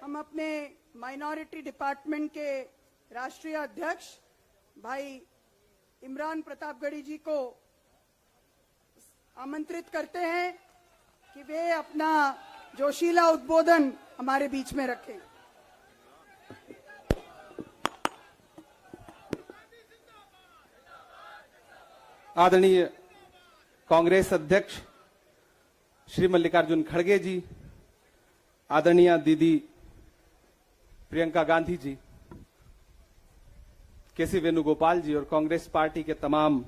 हम अपने minority department के राष्ट्रीय अध्यक्ष भाई इमरान प्रतापगढ़ी जी को आमंत्रित करते हैं कि वे अपना जोशीला उद्बोधन हमारे बीच में रखें। आदरणीय कांग्रेस अध्यक्ष श्री मल्लिकार्जुन खड़गे जी, आदरणीय दीदी प्रियंका गांधी जी, केसी वेणुगोपाल जी और कांग्रेस पार्टी के तमाम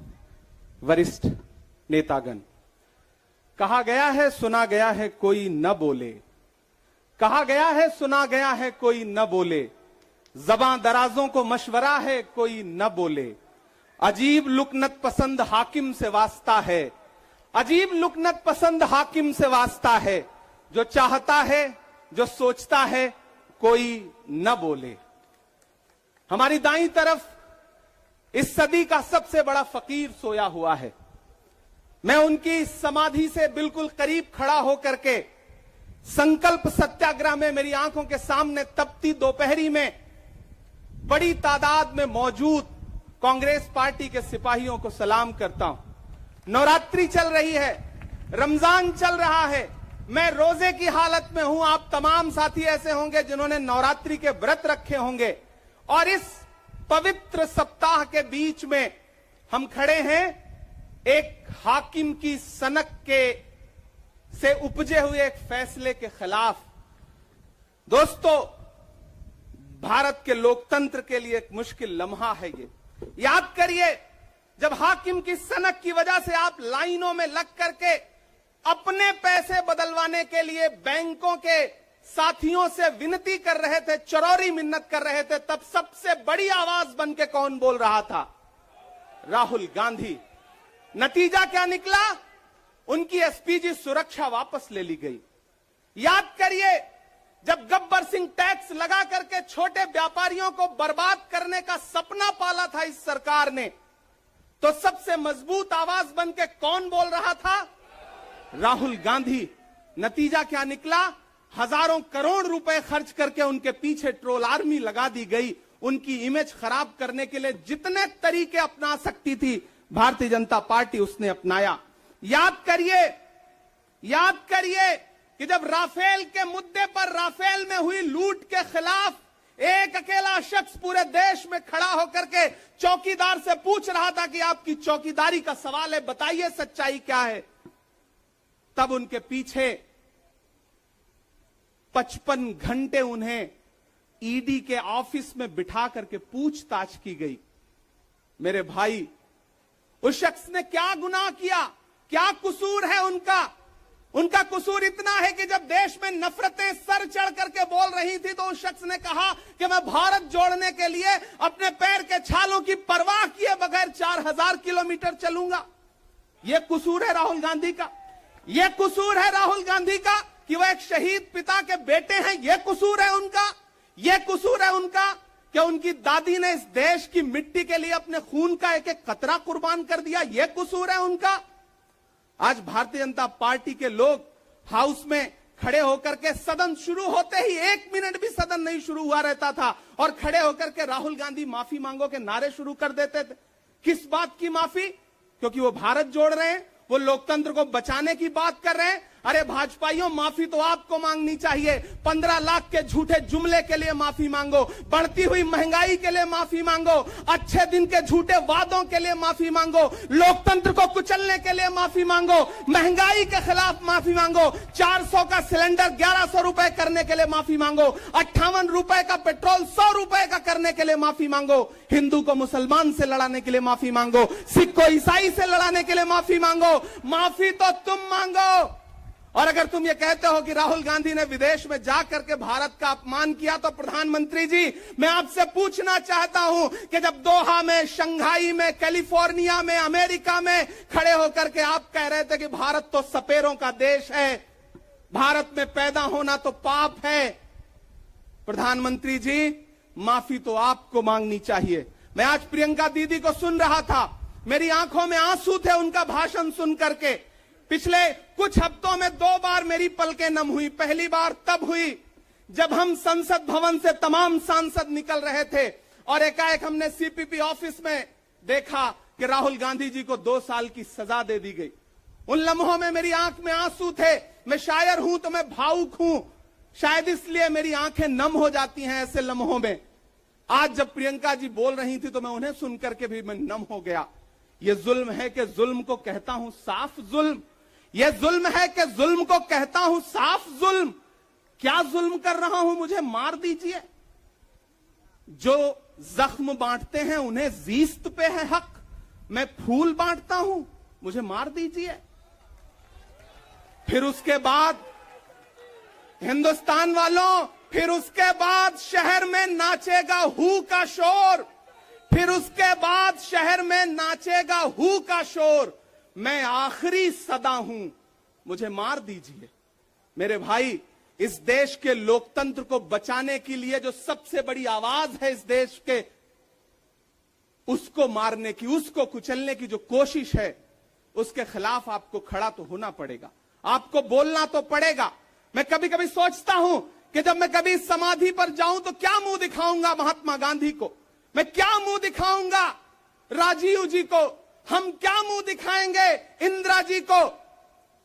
वरिष्ठ नेतागण, कहा गया है सुना गया है कोई न बोले, कहा गया है सुना गया है कोई न बोले, ज़बां दराजों को मशवरा है कोई न बोले, अजीब लुकनत पसंद हाकिम से वास्ता है, अजीब लुकनत पसंद हाकिम से वास्ता है, जो चाहता है जो सोचता है कोई न बोले। हमारी दाईं तरफ इस सदी का सबसे बड़ा फकीर सोया हुआ है। मैं उनकी समाधि से बिल्कुल करीब खड़ा होकर के संकल्प सत्याग्रह में मेरी आंखों के सामने तपती दोपहरी में बड़ी तादाद में मौजूद कांग्रेस पार्टी के सिपाहियों को सलाम करता हूं। नवरात्रि चल रही है, रमजान चल रहा है, मैं रोजे की हालत में हूं। आप तमाम साथी ऐसे होंगे जिन्होंने नवरात्रि के व्रत रखे होंगे और इस पवित्र सप्ताह के बीच में हम खड़े हैं एक हाकिम की सनक के से उपजे हुए एक फैसले के खिलाफ। दोस्तों, भारत के लोकतंत्र के लिए एक मुश्किल लम्हा है ये। याद करिए, जब हाकिम की सनक की वजह से आप लाइनों में लग करके अपने पैसे बदलवाने के लिए बैंकों के साथियों से विनती कर रहे थे, चरौरी मिन्नत कर रहे थे, तब सबसे बड़ी आवाज बन के कौन बोल रहा था? राहुल गांधी। नतीजा क्या निकला? उनकी एसपीजी सुरक्षा वापस ले ली गई। याद करिए, जब गब्बर सिंह टैक्स लगा करके छोटे व्यापारियों को बर्बाद करने का सपना पाला था इस सरकार ने, तो सबसे मजबूत आवाज बन के कौन बोल रहा था? राहुल गांधी। नतीजा क्या निकला? हजारों करोड़ रुपए खर्च करके उनके पीछे ट्रोल आर्मी लगा दी गई। उनकी इमेज खराब करने के लिए जितने तरीके अपना सकती थी भारतीय जनता पार्टी उसने अपनाया। याद करिए कि जब राफेल के मुद्दे पर, राफेल में हुई लूट के खिलाफ एक अकेला शख्स पूरे देश में खड़ा होकर के चौकीदार से पूछ रहा था कि आपकी चौकीदारी का सवाल है, बताइए सच्चाई क्या है, तब उनके पीछे 55 घंटे उन्हें ईडी के ऑफिस में बिठा करके पूछताछ की गई। मेरे भाई, उस शख्स ने क्या गुनाह किया? क्या कसूर है उनका? उनका कसूर इतना है कि जब देश में नफरतें सर चढ़ करके बोल रही थी तो उस शख्स ने कहा कि मैं भारत जोड़ने के लिए अपने पैर के छालों की परवाह किए बगैर 4000 किलोमीटर चलूंगा। यह कसूर है राहुल गांधी का। यह कसूर है राहुल गांधी का कि वह एक शहीद पिता के बेटे हैं। यह कसूर है उनका। यह कसूर है उनका कि उनकी दादी ने इस देश की मिट्टी के लिए अपने खून का एक एक कतरा कुर्बान कर दिया। यह कसूर है उनका। आज भारतीय जनता पार्टी के लोग हाउस में खड़े होकर के, सदन शुरू होते ही 1 मिनट भी सदन नहीं शुरू हुआ रहता था और खड़े होकर के राहुल गांधी माफी मांगो के नारे शुरू कर देते थे। किस बात की माफी? क्योंकि वो भारत जोड़ रहे हैं, वो लोकतंत्र को बचाने की बात कर रहे हैं। अरे भाजपाइयों, माफी तो आपको मांगनी चाहिए। 15 लाख के झूठे जुमले के लिए माफी मांगो, बढ़ती हुई महंगाई के लिए माफी मांगो, अच्छे दिन के झूठे वादों के लिए माफी मांगो, लोकतंत्र को कुचलने के लिए माफी मांगो, महंगाई के खिलाफ माफी मांगो, 400 का सिलेंडर 1100 रुपए करने के लिए माफी मांगो, 58 रुपए का पेट्रोल 100 रुपए का करने के लिए माफी मांगो, हिंदू को मुसलमान से लड़ाने के लिए माफी मांगो, सिख को ईसाई से लड़ाने के लिए माफी मांगो। माफी तो तुम मांगो। और अगर तुम ये कहते हो कि राहुल गांधी ने विदेश में जाकर के भारत का अपमान किया, तो प्रधानमंत्री जी, मैं आपसे पूछना चाहता हूं कि जब दोहा में, शंघाई में, कैलिफोर्निया में, अमेरिका में खड़े होकर के आप कह रहे थे कि भारत तो सपेरों का देश है, भारत में पैदा होना तो पाप है, प्रधानमंत्री जी माफी तो आपको मांगनी चाहिए। मैं आज प्रियंका दीदी को सुन रहा था, मेरी आंखों में आंसू थे उनका भाषण सुन करके। पिछले कुछ हफ्तों में 2 बार मेरी पलकें नम हुई। पहली बार तब हुई जब हम संसद भवन से तमाम सांसद निकल रहे थे और एकाएक हमने सीपीपी ऑफिस में देखा कि राहुल गांधी जी को 2 साल की सजा दे दी गई। उन लम्हों में मेरी आंख में आंसू थे। मैं शायर हूं तो मैं भावुक हूं, शायद इसलिए मेरी आंखें नम हो जाती हैं ऐसे लम्हों में। आज जब प्रियंका जी बोल रही थी तो मैं उन्हें सुनकर के भी मैं नम हो गया। यह जुल्म है कि जुल्म को कहता हूं साफ जुल्म, यह जुल्म है कि जुल्म को कहता हूं साफ जुल्म। क्या जुल्म कर रहा हूं, मुझे मार दीजिए। जो जख्म बांटते हैं उन्हें जीस्त पे है हक, मैं फूल बांटता हूं, मुझे मार दीजिए। फिर उसके बाद हिंदुस्तान वालों, फिर उसके बाद शहर में नाचेगा हू का शोर, फिर उसके बाद शहर में नाचेगा हू का शोर। मैं आखिरी सदा हूं, मुझे मार दीजिए। मेरे भाई, इस देश के लोकतंत्र को बचाने के लिए जो सबसे बड़ी आवाज है इस देश के, उसको मारने की, उसको कुचलने की जो कोशिश है, उसके खिलाफ आपको खड़ा तो होना पड़ेगा, आपको बोलना तो पड़ेगा। मैं कभी कभी सोचता हूं कि जब मैं कभी समाधि पर जाऊं तो क्या मुंह दिखाऊंगा महात्मा गांधी को, मैं क्या मुंह दिखाऊंगा राजीव जी को, हम क्या मुंह दिखाएंगे इंदिरा जी को,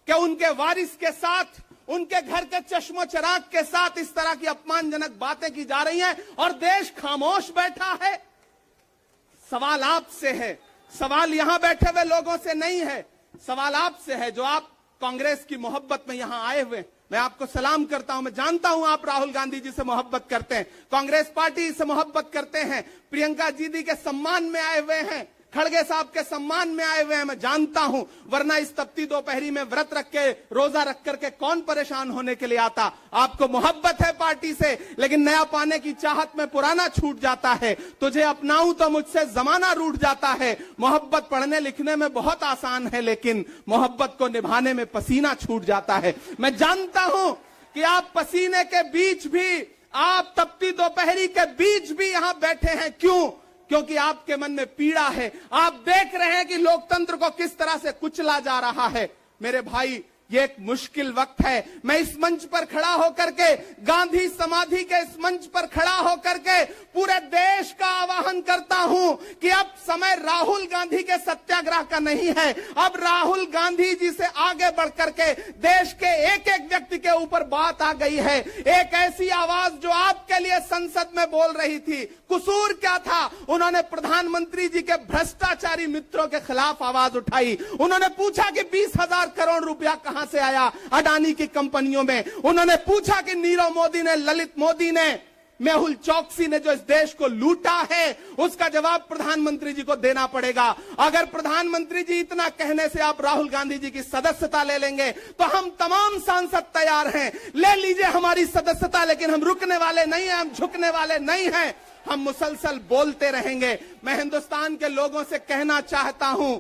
कि उनके वारिस के साथ, उनके घर के चश्मो चिराग के साथ इस तरह की अपमानजनक बातें की जा रही हैं और देश खामोश बैठा है। सवाल आपसे है, सवाल यहां बैठे हुए लोगों से नहीं है, सवाल आपसे है जो आप कांग्रेस की मोहब्बत में यहां आए हुए। मैं आपको सलाम करता हूं, मैं जानता हूं आप राहुल गांधी जी से मोहब्बत करते हैं, कांग्रेस पार्टी से मोहब्बत करते हैं, प्रियंका दीदी के सम्मान में आए हुए हैं, खड़गे साहब के सम्मान में आए हुए हैं, मैं जानता हूं। वरना इस तपती दोपहरी में व्रत रख के, रोजा रख करके कौन परेशान होने के लिए आता। आपको मोहब्बत है पार्टी से, लेकिन नया पाने की चाहत में पुराना छूट जाता है। तुझे अपनाऊं तो मुझसे जमाना रूठ जाता है। मोहब्बत पढ़ने लिखने में बहुत आसान है, लेकिन मोहब्बत को निभाने में पसीना छूट जाता है। मैं जानता हूं कि आप पसीने के बीच भी, आप तपती दोपहरी के बीच भी यहां बैठे हैं। क्यों? क्योंकि आपके मन में पीड़ा है। आप देख रहे हैं कि लोकतंत्र को किस तरह से कुचला जा रहा है। मेरे भाई, ये एक मुश्किल वक्त है। मैं इस मंच पर खड़ा होकर के, गांधी समाधि के इस मंच पर खड़ा होकर के पूरे देश का आह्वान करता हूं कि अब समय राहुल गांधी के सत्याग्रह का नहीं है। अब राहुल गांधी जी से आगे बढ़ करके देश के एक एक व्यक्ति के ऊपर बात आ गई है। एक ऐसी आवाज जो आपके लिए संसद में बोल रही थी। कसूर क्या था? उन्होंने प्रधानमंत्री जी के भ्रष्टाचारी मित्रों के खिलाफ आवाज उठाई। उन्होंने पूछा कि 20,000 करोड़ रुपया कहां से आया अडानी की कंपनियों में। उन्होंने पूछा कि नीरव मोदी ने, ललित मोदी ने, मेहुल चौकसी ने जो इस देश को लूटा है, उसका जवाब प्रधानमंत्री जी को देना पड़ेगा। अगर प्रधानमंत्री जी इतना कहने से आप राहुल गांधी जी की सदस्यता ले लेंगे तो हम तमाम सांसद तैयार हैं। ले लीजिए हमारी सदस्यता, लेकिन हम रुकने वाले नहीं हैं, हम झुकने वाले नहीं हैं। हम मुसलसल बोलते रहेंगे। मैं हिंदुस्तान के लोगों से कहना चाहता हूं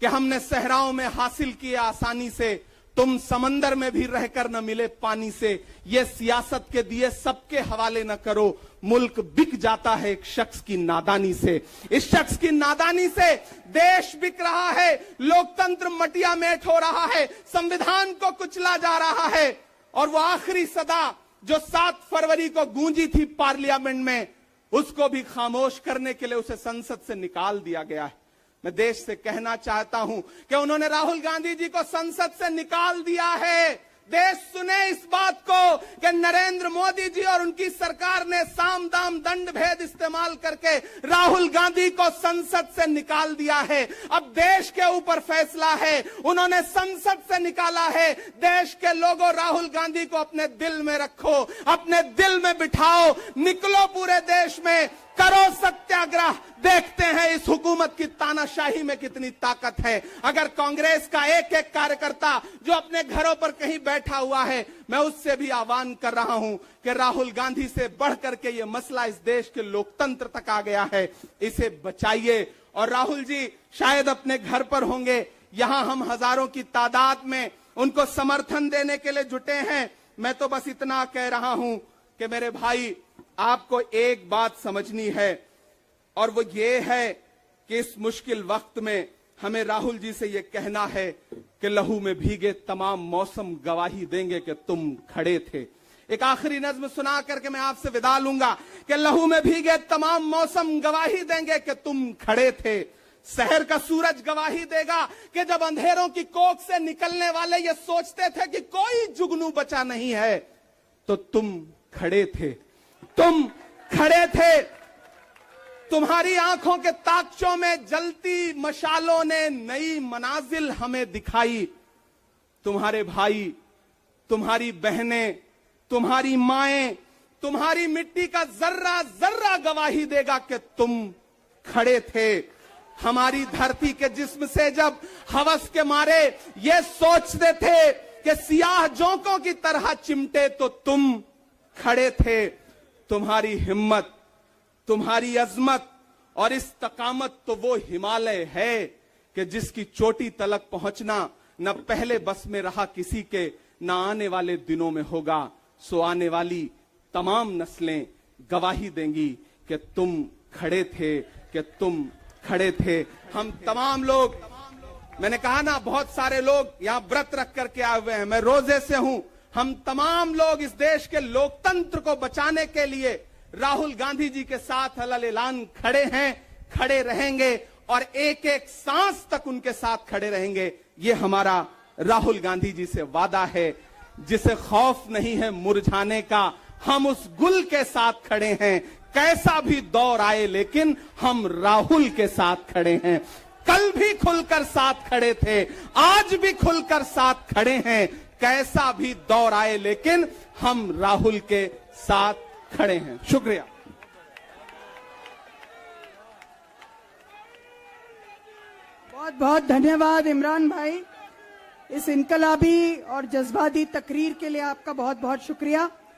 कि हमने सहराओं में हासिल किए आसानी से, तुम समंदर में भी रहकर न मिले पानी से। ये सियासत के दिए सबके हवाले न करो, मुल्क बिक जाता है एक शख्स की नादानी से। इस शख्स की नादानी से देश बिक रहा है, लोकतंत्र मटिया मेट हो रहा है, संविधान को कुचला जा रहा है। और वो आखिरी सदा जो 7 फरवरी को गूंजी थी पार्लियामेंट में, उसको भी खामोश करने के लिए उसे संसद से निकाल दिया गया है। मैं देश से कहना चाहता हूं कि उन्होंने राहुल गांधी जी को संसद से निकाल दिया है। देश सुने इस बात को कि नरेंद्र मोदी जी और उनकी सरकार ने साम दाम दंड भेद इस्तेमाल करके राहुल गांधी को संसद से निकाल दिया है। अब देश के ऊपर फैसला है। उन्होंने संसद से निकाला है। देश के लोगों, राहुल गांधी को अपने दिल में रखो, अपने दिल में बिठाओ, निकलो पूरे देश में, करो सत्याग्रह। देखते हैं इस हुकूमत की तानाशाही में कितनी ताकत है। अगर कांग्रेस का एक एक कार्यकर्ता जो अपने घरों पर कहीं बैठा हुआ है, मैं उससे भी आह्वान कर रहा हूं कि राहुल गांधी से बढ़ करके ये मसला इस देश के लोकतंत्र तक आ गया है, इसे बचाइए। और राहुल जी शायद अपने घर पर होंगे, यहां हम हजारों की तादाद में उनको समर्थन देने के लिए जुटे हैं। मैं तो बस इतना कह रहा हूं कि मेरे भाई, आपको एक बात समझनी है, और वो ये है कि इस मुश्किल वक्त में हमें राहुल जी से ये कहना है कि लहू में भीगे तमाम मौसम गवाही देंगे कि तुम खड़े थे। एक आखिरी नज्म सुना करके मैं आपसे विदा लूंगा कि लहू में भीगे तमाम मौसम गवाही देंगे कि तुम खड़े थे। शहर का सूरज गवाही देगा कि जब अंधेरों की कोख से निकलने वाले ये सोचते थे कि कोई जुगनू बचा नहीं है, तो तुम खड़े थे, तुम खड़े थे। तुम्हारी आंखों के ताकचों में जलती मशालों ने नई मनाजिल हमें दिखाई। तुम्हारे भाई, तुम्हारी बहनें, तुम्हारी माएं, तुम्हारी मिट्टी का जर्रा जर्रा गवाही देगा कि तुम खड़े थे। हमारी धरती के जिस्म से जब हवस के मारे ये सोचते थे कि सियाह जोंकों की तरह चिमटे, तो तुम खड़े थे। तुम्हारी हिम्मत, तुम्हारी अजमत और इस्तकामत तो वो हिमालय है कि जिसकी चोटी तलक पहुंचना न पहले बस में रहा किसी के, न आने वाले दिनों में होगा। सो आने वाली तमाम नस्लें गवाही देंगी कि तुम खड़े थे, कि तुम खड़े थे। हम तमाम लोग, मैंने कहा ना, बहुत सारे लोग यहां व्रत रख करके आए हुए हैं, मैं रोजे से हूं। हम तमाम लोग इस देश के लोकतंत्र को बचाने के लिए राहुल गांधी जी के साथ अलल ऐलान खड़े हैं, खड़े रहेंगे और एक एक सांस तक उनके साथ खड़े रहेंगे। ये हमारा राहुल गांधी जी से वादा है। जिसे खौफ नहीं है मुरझाने का, हम उस गुल के साथ खड़े हैं। कैसा भी दौर आए लेकिन हम राहुल के साथ खड़े हैं। कल भी खुलकर साथ खड़े थे, आज भी खुलकर साथ खड़े हैं। कैसा भी दौर आए लेकिन हम राहुल के साथ खड़े हैं। शुक्रिया। बहुत बहुत धन्यवाद इमरान भाई, इस इनकलाबी और जज्बाती तकरीर के लिए आपका बहुत बहुत शुक्रिया।